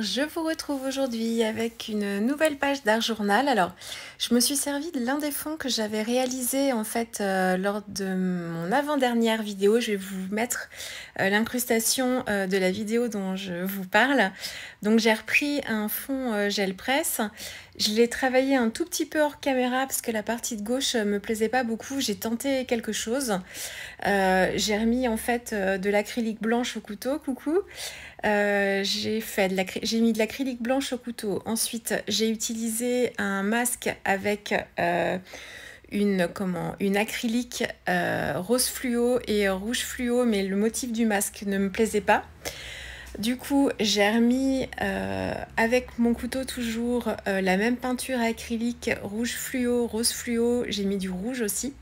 je vous retrouve aujourd'hui avec une nouvelle page d'art journal. Alors, je me suis servi de l'un des fonds que j'avais réalisé en fait lors de mon avant-dernière vidéo. Je vais vous mettre l'incrustation de la vidéo dont je vous parle. Donc, j'ai repris un fond gel presse. Je l'ai travaillé un tout petit peu hors caméra parce que la partie de gauche me plaisait pas beaucoup. J'ai tenté quelque chose. J'ai remis en fait de l'acrylique blanche au couteau. Coucou. J'ai mis de l'acrylique blanche au couteau. Ensuite, j'ai utilisé un masque avec une acrylique rose fluo et rouge fluo, mais le motif du masque ne me plaisait pas. Du coup, j'ai remis avec mon couteau toujours la même peinture acrylique rouge fluo, rose fluo. J'ai mis du rouge aussi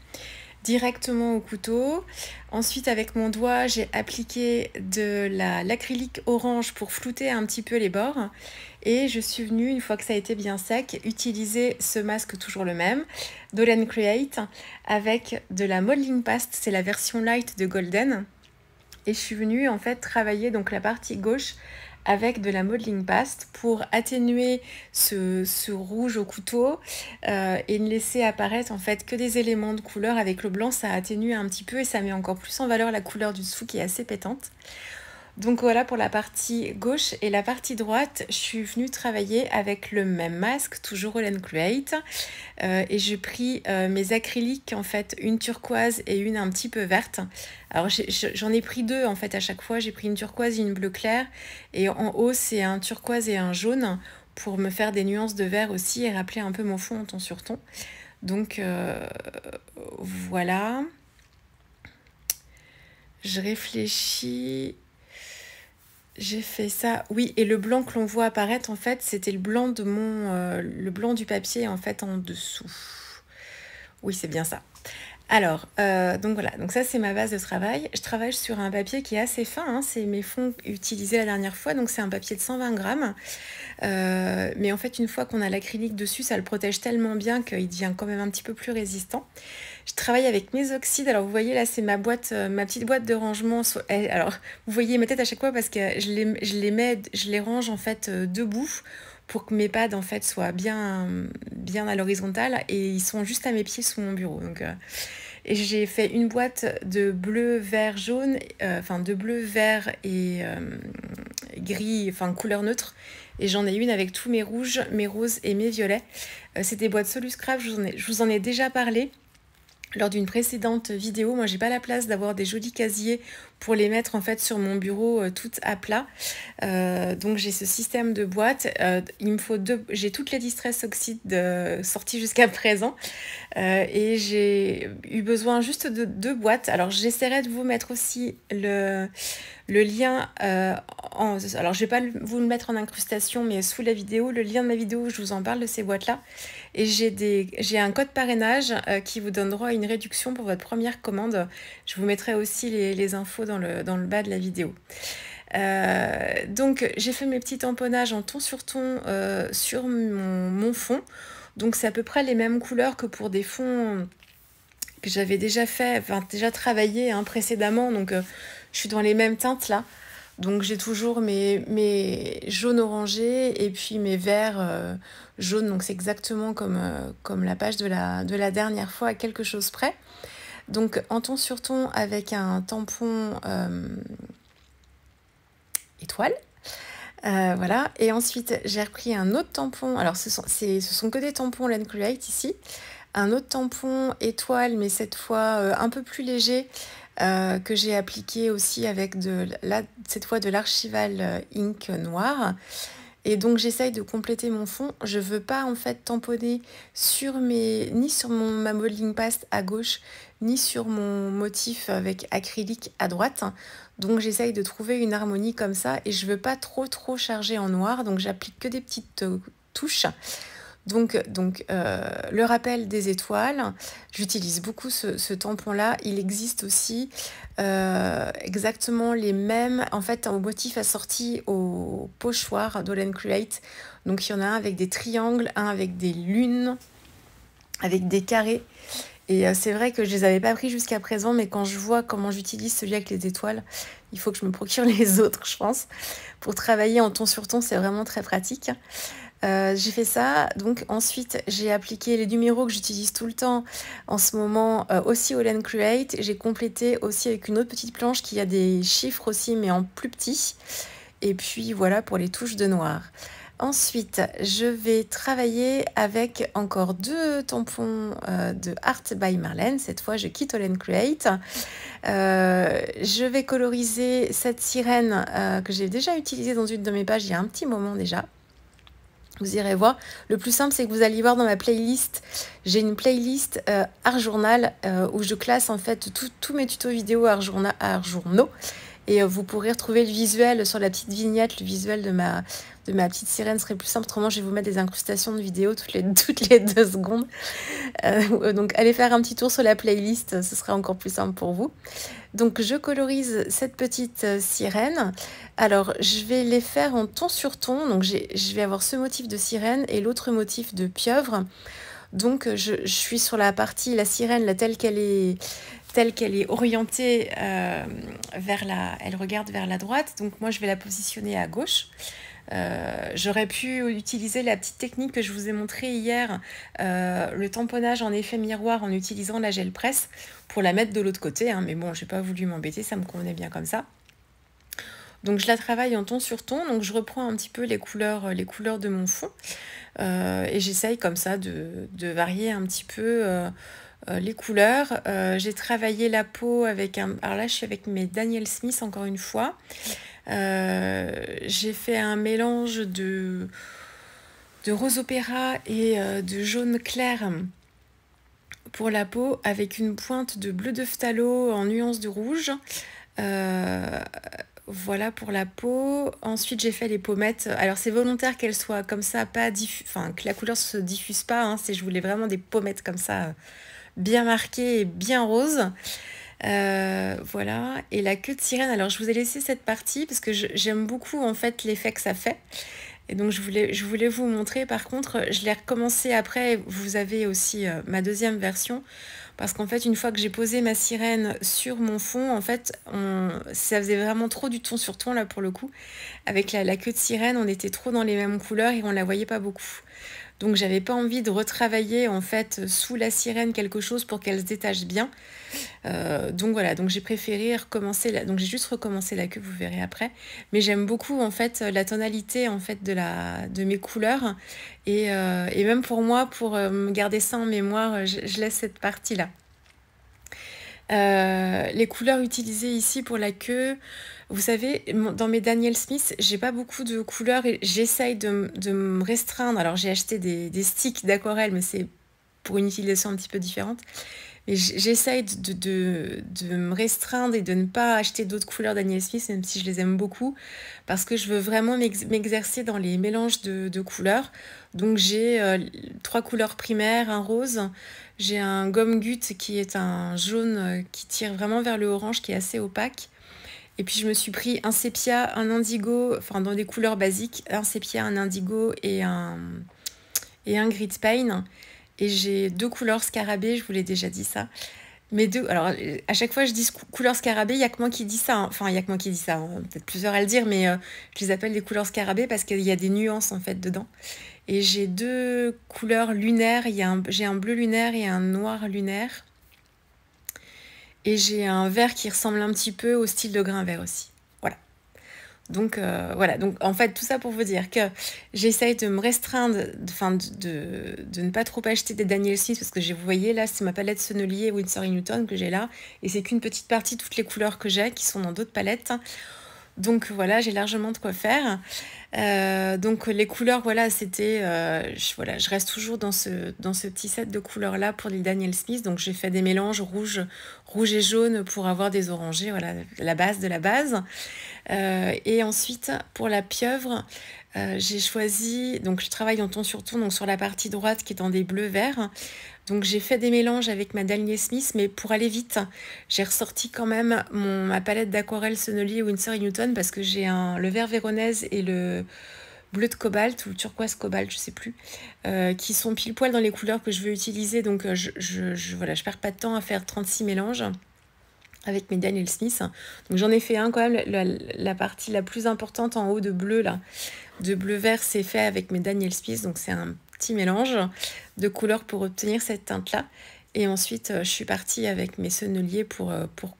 directement au couteau. Ensuite, avec mon doigt, j'ai appliqué de l'acrylique orange pour flouter un petit peu les bords. Et je suis venue, une fois que ça a été bien sec, utiliser ce masque toujours le même, Dolen Create, avec de la modeling paste. C'est la version light de Golden. Et je suis venue en fait travailler donc la partie gauche avec de la modeling paste pour atténuer ce rouge au couteau et ne laisser apparaître en fait que des éléments de couleur. Avec le blanc, ça atténue un petit peu et ça met encore plus en valeur la couleur du dessous qui est assez pétante. Donc voilà pour la partie gauche. Et la partie droite, je suis venue travailler avec le même masque, toujours Dolen Create. Et j'ai pris mes acryliques, en fait, une turquoise et une un petit peu verte. Alors j'en ai pris deux en fait à chaque fois. J'ai pris une turquoise et une bleu clair. Et en haut, c'est un turquoise et un jaune pour me faire des nuances de vert aussi et rappeler un peu mon fond en ton sur ton. Donc voilà. Je réfléchis. J'ai fait ça, oui, et le blanc que l'on voit apparaître, en fait, c'était le blanc de le blanc du papier, en fait, en dessous. Oui, c'est bien ça. Alors, donc voilà, donc ça c'est ma base de travail. Je travaille sur un papier qui est assez fin, hein, c'est mes fonds utilisés la dernière fois, donc c'est un papier de 120 grammes. Mais en fait, une fois qu'on a l'acrylique dessus, ça le protège tellement bien qu'il devient quand même un petit peu plus résistant. Je travaille avec mes oxydes. Alors, vous voyez, là, c'est ma petite boîte de rangement. Alors, vous voyez ma tête à chaque fois parce que je les range en fait debout pour que mes pads en fait soient bien à l'horizontale et ils sont juste à mes pieds sous mon bureau. Donc, et j'ai fait une boîte de bleu, vert, jaune, de bleu, vert et gris, enfin couleur neutre. Et j'en ai une avec tous mes rouges, mes roses et mes violets. C'est des boîtes Solus Craft, je vous en ai déjà parlé lors d'une précédente vidéo. Moi, j'ai pas la place d'avoir des jolis casiers pour les mettre en fait sur mon bureau toutes à plat. Donc j'ai ce système de boîtes. Il me faut j'ai toutes les Distress Oxide sorties jusqu'à présent. Et j'ai eu besoin juste de 2 boîtes. Alors j'essaierai de vous mettre aussi le lien alors je vais pas vous le mettre en incrustation, mais sous la vidéo, le lien de ma vidéo où je vous en parle de ces boîtes là. Et j'ai un code parrainage qui vous donne droit à une réduction pour votre première commande. Je vous mettrai aussi les infos dans le bas de la vidéo. Donc j'ai fait mes petits tamponnages en ton sur ton sur mon fond. Donc c'est à peu près les mêmes couleurs que pour des fonds que j'avais déjà déjà travaillé précédemment. Donc je suis dans les mêmes teintes là. Donc j'ai toujours mes jaunes orangés et puis mes verts jaunes. Donc c'est exactement comme la page de la dernière fois, à quelque chose près. Donc en ton sur ton avec un tampon étoile. Voilà. Et ensuite j'ai repris un autre tampon. Alors ce sont que des tampons Dolen Create ici. Un autre tampon étoile, mais cette fois un peu plus léger, que j'ai appliqué aussi avec cette fois de l'archival ink noir. Et donc j'essaye de compléter mon fond. Je veux pas en fait tamponner ni sur ma modeling paste à gauche, ni sur mon motif avec acrylique à droite. Donc j'essaye de trouver une harmonie comme ça et je veux pas trop charger en noir. Donc j'applique que des petites touches. Donc le rappel des étoiles, j'utilise beaucoup ce tampon-là. Il existe aussi exactement les mêmes, en fait, au motif assorti au pochoir Dolen Create. Donc il y en a un avec des triangles, un avec des lunes, avec des carrés. Et c'est vrai que je les avais pas pris jusqu'à présent, mais quand je vois comment j'utilise celui avec les étoiles, il faut que je me procure les autres, je pense. Pour travailler en ton sur ton, c'est vraiment très pratique. J'ai fait ça, donc ensuite j'ai appliqué les numéros que j'utilise tout le temps en ce moment aussi au Len Create. J'ai complété aussi avec une autre petite planche qui a des chiffres aussi, mais en plus petit. Et puis voilà pour les touches de noir. Ensuite, je vais travailler avec encore 2 tampons de Art by Marlène. Cette fois, je quitte All Create. Je vais coloriser cette sirène que j'ai déjà utilisée dans une de mes pages il y a un petit moment déjà. Vous irez voir. Le plus simple, c'est que vous allez voir dans ma playlist. J'ai une playlist Art Journal où je classe en fait tous mes tutos vidéo Art Journaux. Et vous pourrez retrouver le visuel sur la petite vignette, le visuel de ma petite sirène serait plus simple. Autrement, je vais vous mettre des incrustations de vidéos toutes les 2 secondes. Donc, allez faire un petit tour sur la playlist, ce sera encore plus simple pour vous. Donc, je colorise cette petite sirène. Alors, je vais les faire en ton sur ton. Donc, je vais avoir ce motif de sirène et l'autre motif de pieuvre. Donc, je suis sur la partie, la sirène, là, telle qu'elle est orientée elle regarde vers la droite. Donc moi, je vais la positionner à gauche. J'aurais pu utiliser la petite technique que je vous ai montrée hier, le tamponnage en effet miroir en utilisant la gel presse pour la mettre de l'autre côté. Mais bon, j'ai pas voulu m'embêter, ça me convenait bien comme ça. Donc je la travaille en ton sur ton. Donc je reprends un petit peu les couleurs de mon fond. Et j'essaye comme ça de varier un petit peu les couleurs. J'ai travaillé la peau avec alors là, je suis avec mes Daniel Smith encore une fois. J'ai fait un mélange de rose opéra et de jaune clair pour la peau avec une pointe de bleu de phthalo en nuance de rouge. Voilà pour la peau. Ensuite, j'ai fait les pommettes. Alors, c'est volontaire qu'elles soient comme ça, pas que la couleur se diffuse pas. Je voulais vraiment des pommettes comme ça, bien marquées et bien roses. Voilà. Et la queue de sirène. Alors, je vous ai laissé cette partie parce que j'aime beaucoup en fait l'effet que ça fait. Et donc, je voulais vous montrer. Par contre, je l'ai recommencé après. Vous avez aussi ma deuxième version. Parce qu'en fait, une fois que j'ai posé ma sirène sur mon fond, en fait, ça faisait vraiment trop du ton sur ton, là, pour le coup. Avec la queue de sirène, on était trop dans les mêmes couleurs et on la voyait pas beaucoup. Donc, j'avais pas envie de retravailler, en fait, sous la sirène quelque chose pour qu'elle se détache bien. Donc, voilà. Donc, j'ai préféré recommencer. Donc, j'ai juste recommencé la queue, vous verrez après. Mais j'aime beaucoup, en fait, la tonalité, en fait, de mes couleurs. Et même pour moi, pour me garder ça en mémoire, je laisse cette partie-là. Les couleurs utilisées ici pour la queue, vous savez, dans mes Daniel Smith, j'ai pas beaucoup de couleurs et j'essaye de me restreindre. Alors j'ai acheté des sticks d'aquarelle, mais c'est pour une utilisation un petit peu différente. Mais j'essaye de me restreindre et de ne pas acheter d'autres couleurs Daniel Smith, même si je les aime beaucoup, parce que je veux vraiment m'exercer dans les mélanges de couleurs. Donc j'ai 3 couleurs primaires, un rose, j'ai un gomme goutte qui est un jaune qui tire vraiment vers le orange, qui est assez opaque. Et puis je me suis pris un sépia, un indigo, enfin dans des couleurs basiques, un sépia, un indigo et un grit pain. Et j'ai 2 couleurs scarabée, je vous l'ai déjà dit ça. Alors à chaque fois je dis couleurs scarabée, il n'y a que moi qui dis ça. Enfin, il n'y a que moi qui dis ça, peut-être plusieurs à le dire, mais je les appelle des couleurs scarabée parce qu'il y a des nuances en fait dedans. Et j'ai 2 couleurs lunaires, j'ai un bleu lunaire et un noir lunaire. Et j'ai un vert qui ressemble un petit peu au style de grain vert aussi. Voilà. Donc voilà, donc en fait tout ça pour vous dire que j'essaye de me restreindre, de ne pas trop acheter des Daniel Smith parce que vous voyez là c'est ma palette Sennelier Winsor & Newton que j'ai là et c'est qu'une petite partie de toutes les couleurs que j'ai qui sont dans d'autres palettes. Donc voilà, j'ai largement de quoi faire. Donc les couleurs, voilà, c'était... je reste toujours dans ce petit set de couleurs-là pour les Daniel Smith. Donc j'ai fait des mélanges rouge et jaune pour avoir des orangés, voilà, la base de la base. Et ensuite, pour la pieuvre, j'ai choisi... Donc je travaille en ton sur ton, donc sur la partie droite qui est en des bleus verts. Donc j'ai fait des mélanges avec ma Daniel Smith, mais pour aller vite, j'ai ressorti quand même ma palette d'aquarelle Sennelier Winsor & Newton parce que j'ai le vert véronèse et le bleu de cobalt ou turquoise cobalt, je sais plus, qui sont pile poil dans les couleurs que je veux utiliser. Donc voilà, je perds pas de temps à faire 36 mélanges avec mes Daniel Smith. Donc j'en ai fait un quand même, la partie la plus importante en haut de bleu là, de bleu vert, c'est fait avec mes Daniel Smith. Donc c'est un petit mélange de couleurs pour obtenir cette teinte là. Et ensuite, je suis partie avec mes senneliers pour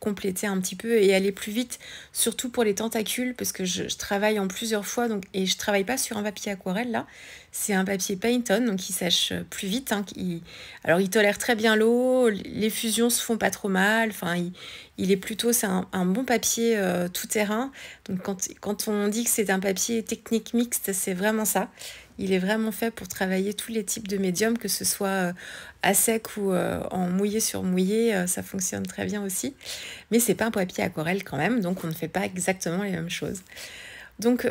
compléter un petit peu et aller plus vite, surtout pour les tentacules, parce que je travaille en plusieurs fois, donc, et je travaille pas sur un papier aquarelle, là. C'est un papier Painton, donc il sèche plus vite. Hein, alors, il tolère très bien l'eau, les fusions se font pas trop mal. Enfin, il est plutôt, c'est un bon papier tout terrain. Donc, quand on dit que c'est un papier technique mixte, c'est vraiment ça. Il est vraiment fait pour travailler tous les types de médiums, que ce soit à sec ou en mouillé sur mouillé, ça fonctionne très bien aussi. Mais c'est pas un papier aquarelle quand même, donc on ne fait pas exactement les mêmes choses. Donc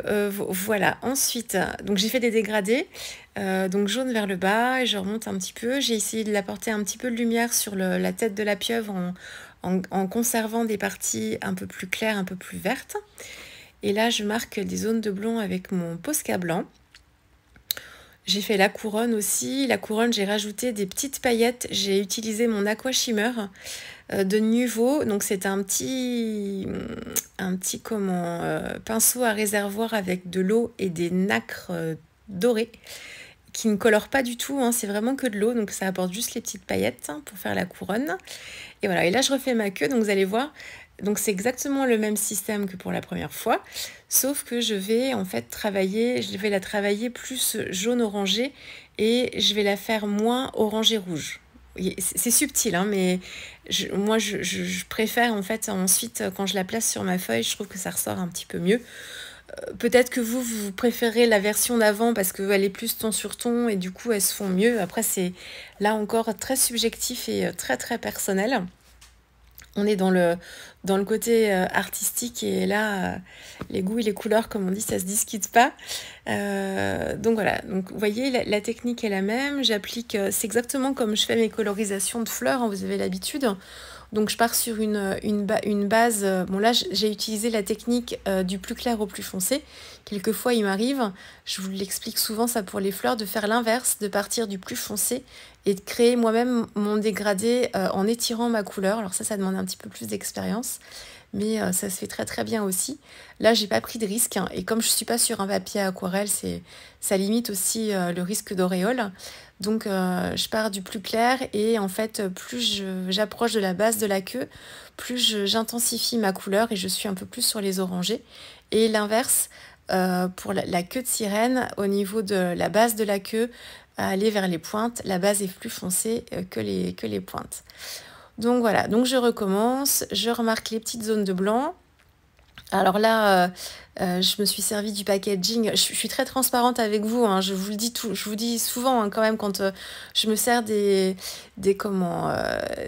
voilà, ensuite, donc j'ai fait des dégradés, donc jaune vers le bas, et je remonte un petit peu. J'ai essayé de l'apporter un petit peu de lumière sur la tête de la pieuvre en conservant des parties un peu plus claires, un peu plus vertes. Et là, je marque des zones de blond avec mon Posca blanc. J'ai fait la couronne aussi. La couronne, j'ai rajouté des petites paillettes. J'ai utilisé mon Aqua Shimmer de Nuvo. Donc c'est un petit pinceau à réservoir avec de l'eau et des nacres dorées qui ne colorent pas du tout. Hein. C'est vraiment que de l'eau. Donc ça apporte juste les petites paillettes pour faire la couronne. Et voilà. Et là, je refais ma queue. Donc vous allez voir. Donc c'est exactement le même système que pour la première fois, sauf que je vais en fait la travailler plus jaune orangé et je vais la faire moins orangé rouge. C'est subtil, hein, mais moi je préfère en fait ensuite quand je la place sur ma feuille, je trouve que ça ressort un petit peu mieux. Peut-être que vous préférez la version d'avant parce qu'elle est plus ton sur ton et du coup elles se font mieux. Après c'est là encore très subjectif et très très personnel. On est dans le côté artistique et là, les goûts et les couleurs, comme on dit, ça se discute pas. Donc voilà, donc, vous voyez, la technique est la même. J'applique, c'est exactement comme je fais mes colorisations de fleurs, hein, vous avez l'habitude. Donc je pars sur une base, bon là j'ai utilisé la technique du plus clair au plus foncé. Quelquefois il m'arrive, je vous l'explique souvent ça pour les fleurs, de faire l'inverse, de partir du plus foncé et de créer moi-même mon dégradé en étirant ma couleur. Alors ça demande un petit peu plus d'expérience, mais ça se fait très très bien aussi. Là j'ai pas pris de risque, hein, et comme je suis pas sur un papier aquarelle, ça limite aussi le risque d'auréole. Donc je pars du plus clair et en fait plus j'approche de la base de la queue, plus j'intensifie ma couleur et je suis un peu plus sur les orangés. Et l'inverse pour la queue de sirène, au niveau de la base de la queue, aller vers les pointes, la base est plus foncée que les pointes. Donc voilà, donc je recommence, je remarque les petites zones de blanc. Alors là, je me suis servi du packaging. Je suis très transparente avec vous, hein, je vous le dis je vous dis souvent, hein, quand même quand je me sers des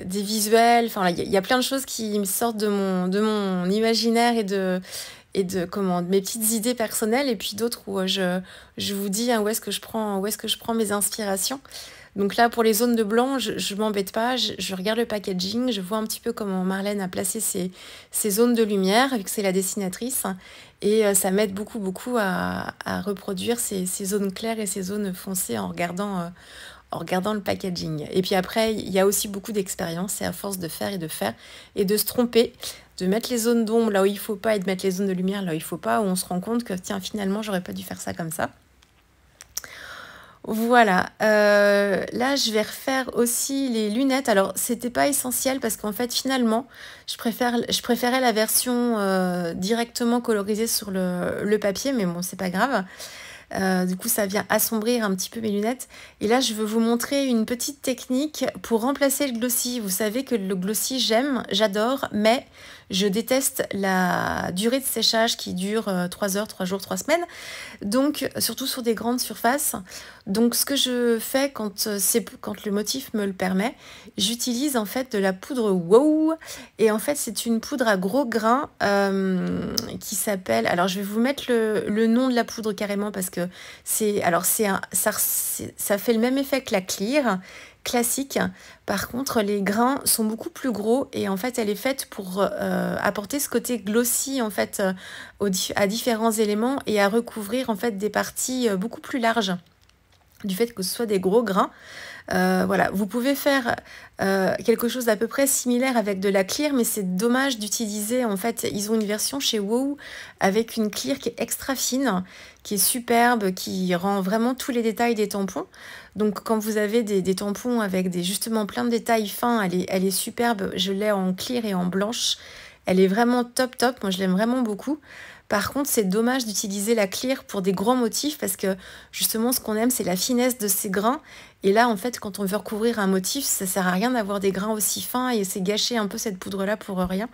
visuels. Enfin, il y a plein de choses qui me sortent de mon imaginaire et de mes petites idées personnelles, et puis d'autres où je vous dis, hein, où est-ce que je prends mes inspirations. Donc là, pour les zones de blanc, je m'embête pas, je regarde le packaging, je vois un petit peu comment Marlène a placé ces zones de lumière, vu que c'est la dessinatrice, et ça m'aide beaucoup, beaucoup à reproduire ces zones claires et ces zones foncées en regardant le packaging. Et puis après, il y a aussi beaucoup d'expérience, et à force de faire et de se tromper, de mettre les zones d'ombre là où il faut pas et de mettre les zones de lumière là où il faut pas, où on se rend compte que tiens, finalement, j'aurais pas dû faire ça comme ça. Voilà, là je vais refaire aussi les lunettes. Alors c'était pas essentiel parce qu'en fait finalement je préférais la version directement colorisée sur le papier, mais bon c'est pas grave. Du coup ça vient assombrir un petit peu mes lunettes. Et là je veux vous montrer une petite technique pour remplacer le glossy. Vous savez que le glossy j'adore, mais je déteste la durée de séchage qui dure 3 heures, 3 jours, 3 semaines. Donc surtout sur des grandes surfaces. Donc ce que je fais quand le motif me le permet, j'utilise en fait de la poudre Wow. Et en fait c'est une poudre à gros grains qui s'appelle... Alors je vais vous mettre le nom de la poudre carrément parce que ça fait le même effet que la clear, classique. Par contre, les grains sont beaucoup plus gros et en fait, elle est faite pour apporter ce côté glossy en fait à différents éléments et à recouvrir en fait des parties beaucoup plus larges du fait que ce soit des gros grains. Voilà, vous pouvez faire quelque chose d'à peu près similaire avec de la clear, mais c'est dommage d'utiliser, en fait, ils ont une version chez WOW avec une clear qui est extra fine, qui est superbe, qui rend vraiment tous les détails des tampons. Donc quand vous avez des tampons avec justement plein de détails fins, elle est superbe. Je l'ai en clear et en blanche. Elle est vraiment top top, moi je l'aime vraiment beaucoup. Par contre, c'est dommage d'utiliser la clear pour des grands motifs parce que justement, ce qu'on aime, c'est la finesse de ces grains. Et là, en fait, quand on veut recouvrir un motif, ça sert à rien d'avoir des grains aussi fins et c'est gâcher un peu cette poudre-là pour rien.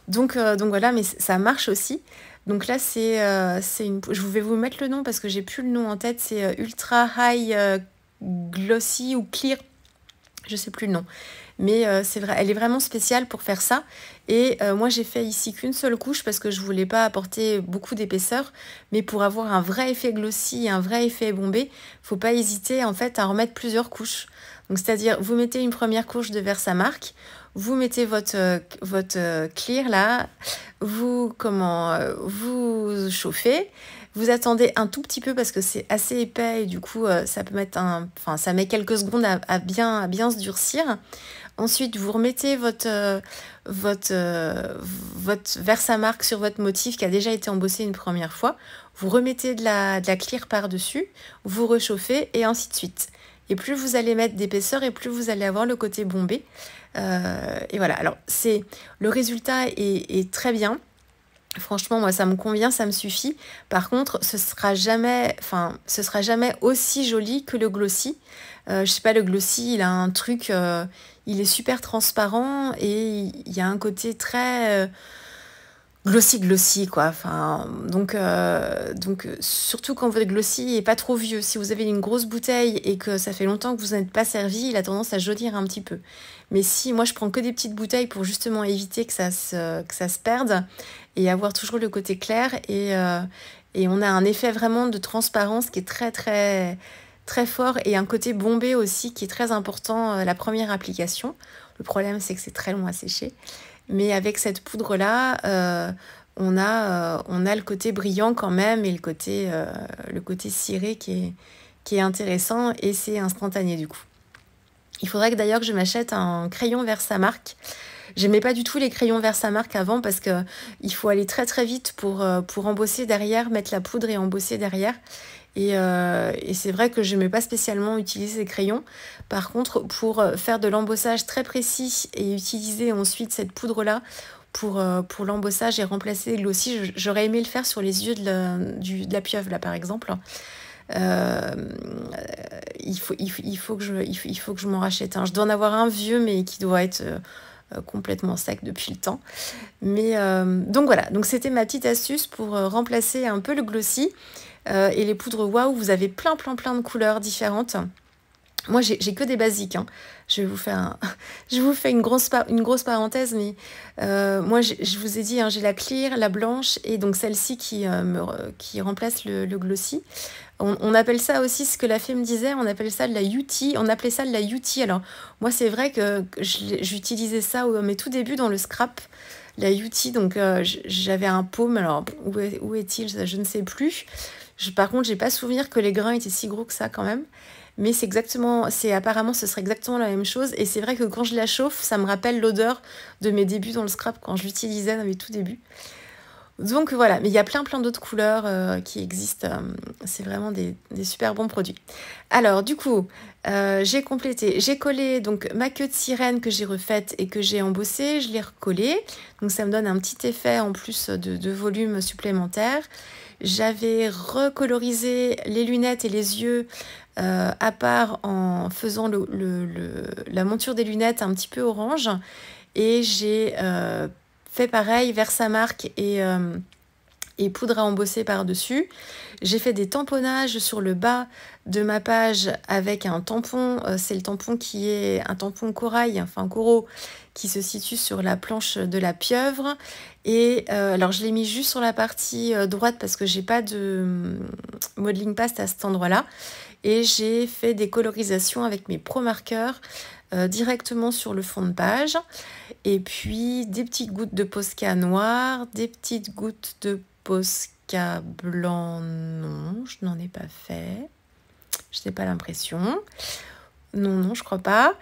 Donc voilà, mais ça marche aussi. Donc là, je vais vous mettre le nom parce que j'ai plus le nom en tête. C'est Ultra High Glossy ou Clear. Je sais plus le nom. Mais c'est vrai, elle est vraiment spéciale pour faire ça. Et moi, j'ai fait ici qu'une seule couche parce que je voulais pas apporter beaucoup d'épaisseur. Mais pour avoir un vrai effet glossy, un vrai effet bombé, faut pas hésiter en fait à remettre plusieurs couches. Donc c'est-à-dire, vous mettez une première couche de Versamark, vous mettez votre clear là, vous vous chauffez. Vous attendez un tout petit peu parce que c'est assez épais et du coup ça peut mettre ça met quelques secondes à bien se durcir. Ensuite, vous remettez votre Versamark sur votre motif qui a déjà été embossé une première fois. Vous remettez de la clear par-dessus, vous rechauffez et ainsi de suite. Et plus vous allez mettre d'épaisseur et plus vous allez avoir le côté bombé. Et voilà, alors le résultat est très bien. Franchement, moi, ça me convient, ça me suffit. Par contre, ce sera jamais aussi joli que le glossy. Je sais pas, le glossy, il a un truc, il est super transparent et il y a un côté très glossy quoi. Donc surtout quand votre glossy est pas trop vieux. Si vous avez une grosse bouteille et que ça fait longtemps que vous n'êtes pas servi, il a tendance à jaunir un petit peu. Mais si moi je prends que des petites bouteilles pour justement éviter que ça se perde et avoir toujours le côté clair et on a un effet vraiment de transparence qui est très très très fort et un côté bombé aussi qui est très important la première application. Le problème c'est que c'est très long à sécher. Mais avec cette poudre-là, on a le côté brillant quand même et le côté ciré qui est intéressant et c'est instantané du coup. Il faudrait d'ailleurs que je m'achète un crayon Versamark. J'aimais pas du tout les crayons Versamark avant parce que il faut aller très très vite pour embosser derrière, mettre la poudre et embosser derrière. Et c'est vrai que je n'aimais pas spécialement utiliser ces crayons. Par contre, pour faire de l'embossage très précis et utiliser ensuite cette poudre-là pour l'embossage et remplacer le glossy, j'aurais aimé le faire sur les yeux de la pieuvre, là, par exemple. Il faut que je m'en rachète un. Je dois en avoir un vieux, mais qui doit être complètement sec depuis le temps. Mais donc voilà, donc c'était ma petite astuce pour remplacer un peu le glossy. Et les poudres Waouh, vous avez plein de couleurs différentes. Moi, j'ai que des basiques. Hein. Je vous fais une grosse parenthèse, mais moi, je vous ai dit, hein, j'ai la clear, la blanche, et donc celle-ci qui remplace le glossy. On appelle ça aussi, ce que la fée me disait, on appelle ça de la UT. On appelait ça de la UT. Alors, moi, c'est vrai que j'utilisais ça au mes tout débuts dans le scrap. La UT, donc j'avais un paume. Alors, où est-il? Je ne sais plus. Par contre, j'ai pas souvenir que les grains étaient si gros que ça quand même. Mais apparemment, ce serait exactement la même chose. Et c'est vrai que quand je la chauffe, ça me rappelle l'odeur de mes débuts dans le scrap quand je l'utilisais dans mes tout débuts. Donc voilà, mais il y a plein d'autres couleurs qui existent. C'est vraiment des super bons produits. Alors du coup, j'ai collé donc ma queue de sirène que j'ai refaite et que j'ai embossée, je l'ai recollée. Donc ça me donne un petit effet en plus de volume supplémentaire. J'avais recolorisé les lunettes et les yeux à part en faisant la monture des lunettes un petit peu orange. Et j'ai fait pareil, Versamark et poudre à embosser par-dessus. J'ai fait des tamponnages sur le bas de ma page avec un tampon. C'est le tampon qui est un tampon corail, enfin coraux, qui se situe sur la planche de la pieuvre. Et alors je l'ai mis juste sur la partie droite parce que j'ai pas de modeling paste à cet endroit-là. Et j'ai fait des colorisations avec mes Pro marqueurs directement sur le fond de page. Et puis des petites gouttes de Posca noir, des petites gouttes de Posca blanc. Non, je n'en ai pas fait. Je n'ai pas l'impression. Non, je crois pas.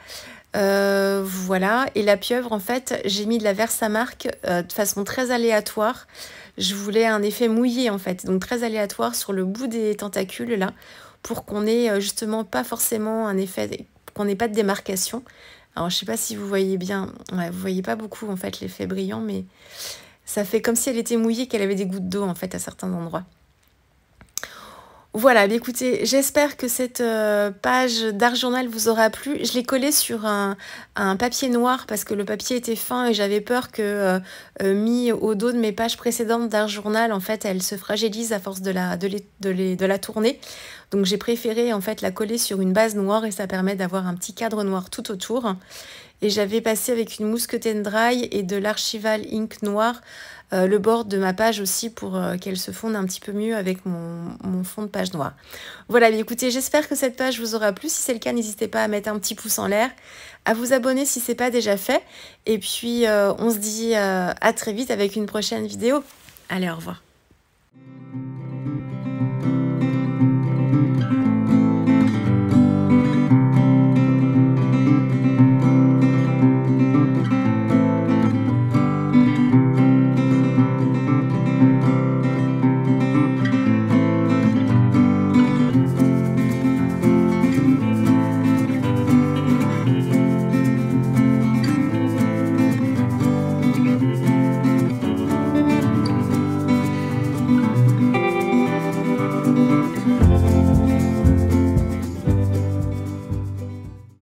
Voilà. Et la pieuvre, en fait, j'ai mis de la Versamark de façon très aléatoire. Je voulais un effet mouillé, en fait. Donc très aléatoire sur le bout des tentacules, là, pour qu'on ait justement pas forcément un effet, qu'on n'ait pas de démarcation. Alors, je sais pas si vous voyez bien. Ouais, vous voyez pas beaucoup, en fait, l'effet brillant, mais ça fait comme si elle était mouillée, qu'elle avait des gouttes d'eau, en fait, à certains endroits. Voilà, écoutez, j'espère que cette page d'art journal vous aura plu. Je l'ai collée sur un papier noir parce que le papier était fin et j'avais peur que mis au dos de mes pages précédentes d'art journal, en fait, elle se fragilise à force de la tourner. Donc j'ai préféré en fait la coller sur une base noire et ça permet d'avoir un petit cadre noir tout autour. Et j'avais passé avec une mousse Cut and Dry et de l'archival ink noir le bord de ma page aussi pour qu'elle se fonde un petit peu mieux avec mon fond de page noire. Voilà, mais écoutez, j'espère que cette page vous aura plu. Si c'est le cas, n'hésitez pas à mettre un petit pouce en l'air, à vous abonner si ce n'est pas déjà fait. Et puis, on se dit à très vite avec une prochaine vidéo. Allez, au revoir.